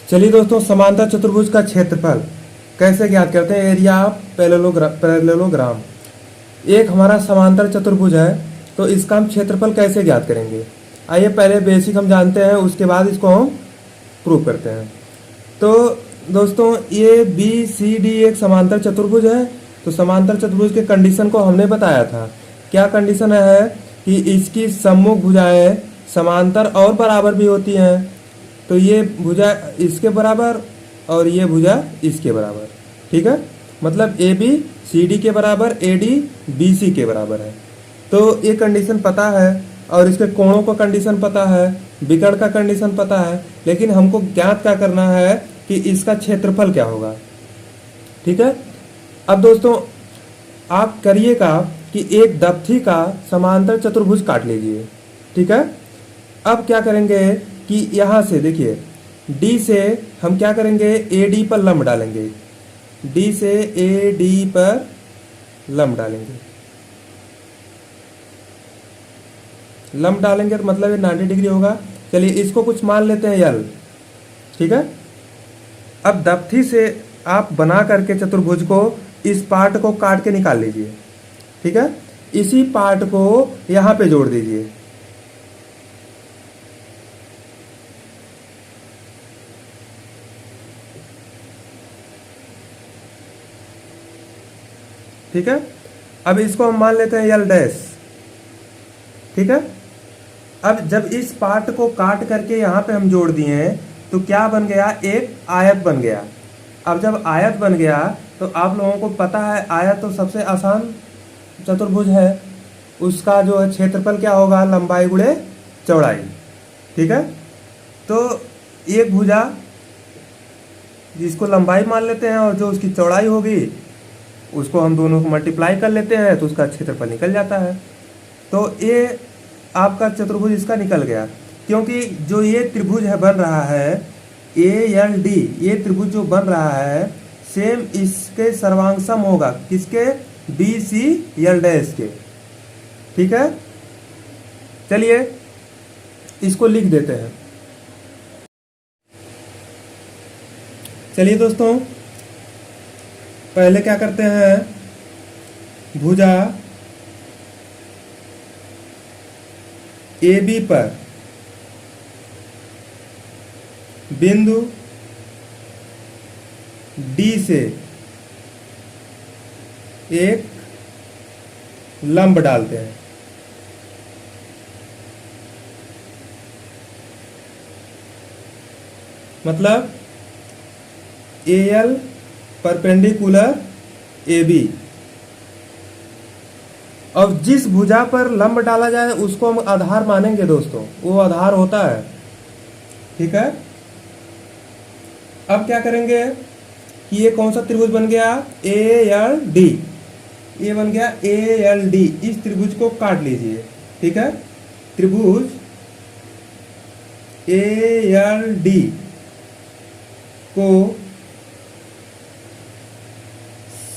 चलिए दोस्तों, समांतर चतुर्भुज का क्षेत्रफल कैसे ज्ञात करते हैं? Area of parallelogram. एक हमारा समांतर चतुर्भुज है, तो इसका हम क्षेत्रफल कैसे ज्ञात करेंगे? आइए पहले बेसिक हम जानते हैं, उसके बाद इसको हम प्रूव करते हैं। तो दोस्तों, ये बी सी डी एक समांतर चतुर्भुज है। तो समांतर चतुर्भुज के कंडीशन को हमने बताया था। क्या कंडीशन है कि इसकी सम्मुख भुजाएं समांतर और बराबर भी होती हैं। तो ये भुजा इसके बराबर और ये भुजा इसके बराबर, ठीक है। मतलब ए बी सी डी के बराबर, ए डी बी सी के बराबर है। तो ये कंडीशन पता है और इसके कोणों का कंडीशन पता है, विकर्ण का कंडीशन पता है, लेकिन हमको ज्ञात क्या करना है कि इसका क्षेत्रफल क्या होगा, ठीक है। अब दोस्तों, आप करिएगा कि एक दफ्ती का समांतर चतुर्भुज काट लीजिए, ठीक है। अब क्या करेंगे कि यहां से देखिए, डी से हम क्या करेंगे, ए डी पर लंब डालेंगे। डी से ए डी पर लंब डालेंगे। लंब डालेंगे तो मतलब ये 90 डिग्री होगा। चलिए इसको कुछ मान लेते हैं यल, ठीक है। अब दफ्ती से आप बना करके चतुर्भुज को इस पार्ट को काट के निकाल लीजिए, ठीक है। इसी पार्ट को यहां पे जोड़ दीजिए। ठीक है। अब इसको हम मान लेते हैं यल डैश, ठीक है। अब जब इस पार्ट को काट करके यहां पे हम जोड़ दिए हैं तो क्या बन गया, एक आयत बन गया। अब जब आयत बन गया तो आप लोगों को पता है आयत तो सबसे आसान चतुर्भुज है। उसका जो है क्षेत्रफल क्या होगा, लंबाई गुणे चौड़ाई, ठीक है। तो एक भुजा जिसको लंबाई मान लेते हैं और जो उसकी चौड़ाई होगी उसको हम दोनों को मल्टीप्लाई कर लेते हैं तो उसका क्षेत्रफल निकल जाता है। तो ये आपका चतुर्भुज इसका निकल गया, क्योंकि जो ये त्रिभुज है बन रहा है ए एल डी, ये त्रिभुज जो बन रहा है सेम इसके सर्वांग सम होगा, किसके, बी सी एल डैश के, ठीक है। चलिए इसको लिख देते हैं। चलिए दोस्तों, पहले क्या करते हैं, भुजा ए बी पर बिंदु डी से एक लंब डालते हैं। मतलब A L perpendicular A B. अब जिस भुजा पर लंब डाला जाए उसको हम आधार मानेंगे दोस्तों, वो आधार होता है, ठीक है। अब क्या करेंगे कि ये कौन सा त्रिभुज बन गया, ए एल डी। ये बन गया ए एल डी। इस त्रिभुज को काट लीजिए, ठीक है। त्रिभुज ए एल डी को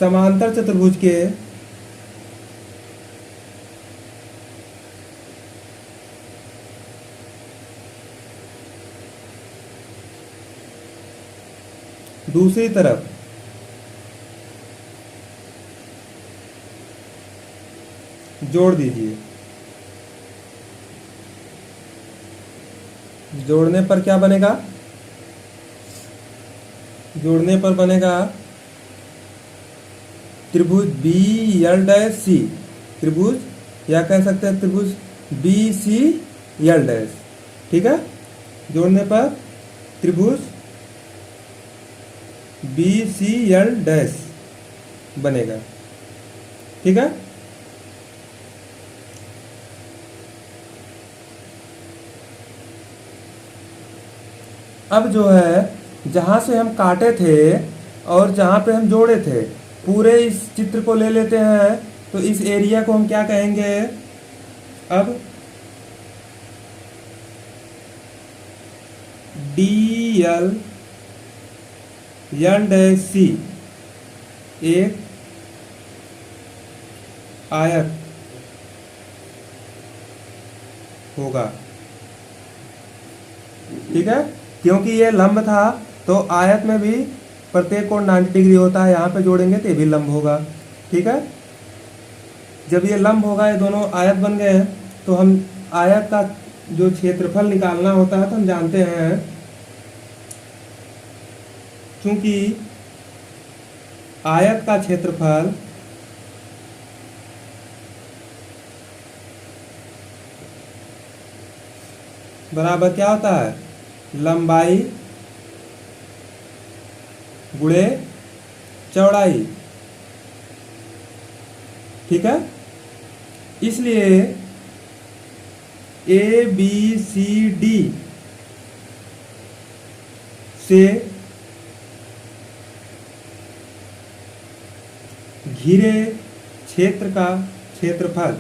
समांतर चतुर्भुज के दूसरी तरफ जोड़ दीजिए। जोड़ने पर क्या बनेगा, जोड़ने पर बनेगा त्रिभुज बी एल डैश सी, त्रिभुज, या कह सकते हैं त्रिभुज बी सी एल डैश, ठीक है। जोड़ने पर त्रिभुज बी सी एल डैश बनेगा, ठीक है। अब जो है जहां से हम काटे थे और जहां पे हम जोड़े थे, पूरे इस चित्र को ले लेते हैं। तो इस एरिया को हम क्या कहेंगे, अब D L L dash C एक आयत होगा, ठीक है। क्योंकि ये लंब था तो आयत में भी प्रत्येक कोण 90 डिग्री होता है, यहाँ पे जोड़ेंगे तो ये भी लंब होगा। ठीक है, जब ये लंब होगा, ये दोनों आयत बन गए हैं, तो हम आयत का जो क्षेत्रफल निकालना होता है तो हम जानते हैं, क्योंकि आयत का क्षेत्रफल बराबर क्या होता है, लंबाई गुणे चौड़ाई। ठीक है, इसलिए ए बी सी डी से घिरे क्षेत्र का क्षेत्रफल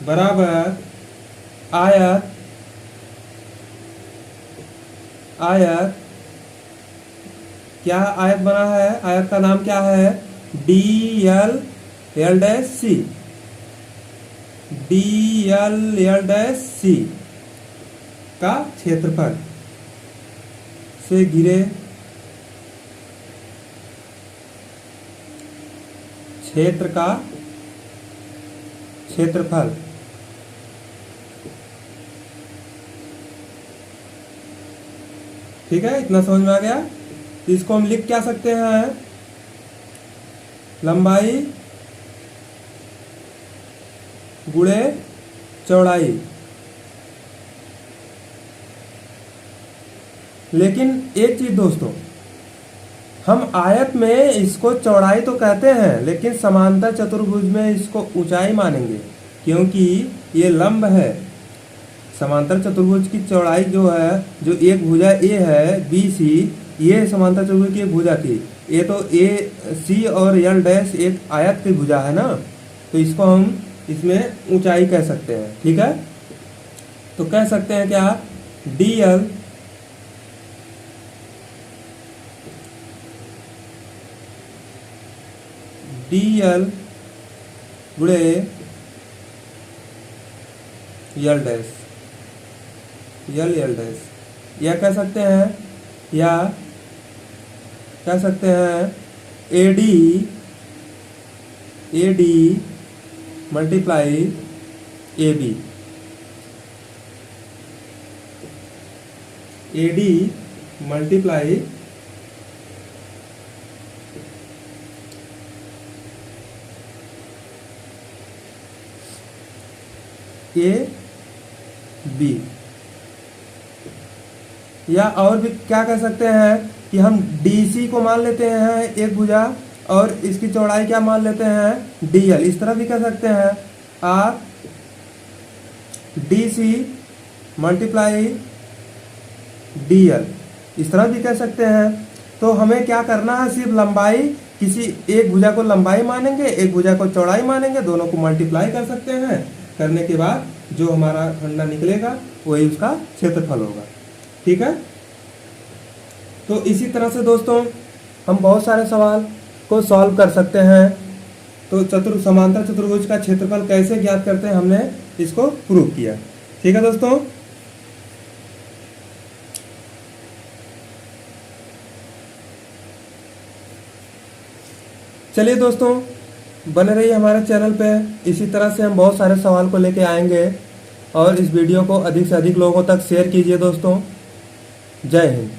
बराबर आयत क्या आयत बना है, आयत का नाम क्या है, D L dash C, D L dash C का क्षेत्रफल से घिरे क्षेत्र का क्षेत्रफल। ठीक है, इतना समझ में आ गया। इसको हम लिख क्या सकते हैं, लंबाई गुणे चौड़ाई। लेकिन एक चीज दोस्तों, हम आयत में इसको चौड़ाई तो कहते हैं, लेकिन समांतर चतुर्भुज में इसको ऊंचाई मानेंगे, क्योंकि ये लंब है। समांतर चतुर्भुज की चौड़ाई जो है, जो एक भुजा ए है बी सी, ये समांतर चतुर्भुज की एक भुजा थी। ये तो ए सी और एल डैश एक आयत की भुजा है ना, तो इसको हम इसमें ऊंचाई कह सकते हैं। ठीक है, तो कह सकते हैं क्या, डी एल गुणे एल डैश, एल डैश, या कह सकते हैं, या कह सकते हैं A D multiply A B, A D multiply A B. या और भी क्या कह सकते हैं कि हम DC को मान लेते हैं एक भुजा, और इसकी चौड़ाई क्या मान लेते हैं, DL। इस तरह भी कह सकते हैं, आर DC मल्टीप्लाई DL, इस तरह भी कह सकते हैं। तो हमें क्या करना है, सिर्फ लंबाई, किसी एक भुजा को लंबाई मानेंगे, एक भुजा को चौड़ाई मानेंगे, दोनों को मल्टीप्लाई कर सकते हैं। करने के बाद जो हमारा खंडा निकलेगा वही उसका क्षेत्रफल होगा। ठीक है, तो इसी तरह से दोस्तों हम बहुत सारे सवाल को सॉल्व कर सकते हैं। तो समांतर चतुर्भुज का क्षेत्रफल कैसे ज्ञात करते हैं, हमने इसको प्रूव किया। ठीक है दोस्तों, चलिए दोस्तों, बने रहिए हमारे चैनल पे। इसी तरह से हम बहुत सारे सवाल को लेके आएंगे, और इस वीडियो को अधिक से अधिक लोगों तक शेयर कीजिए दोस्तों। जय हिंद।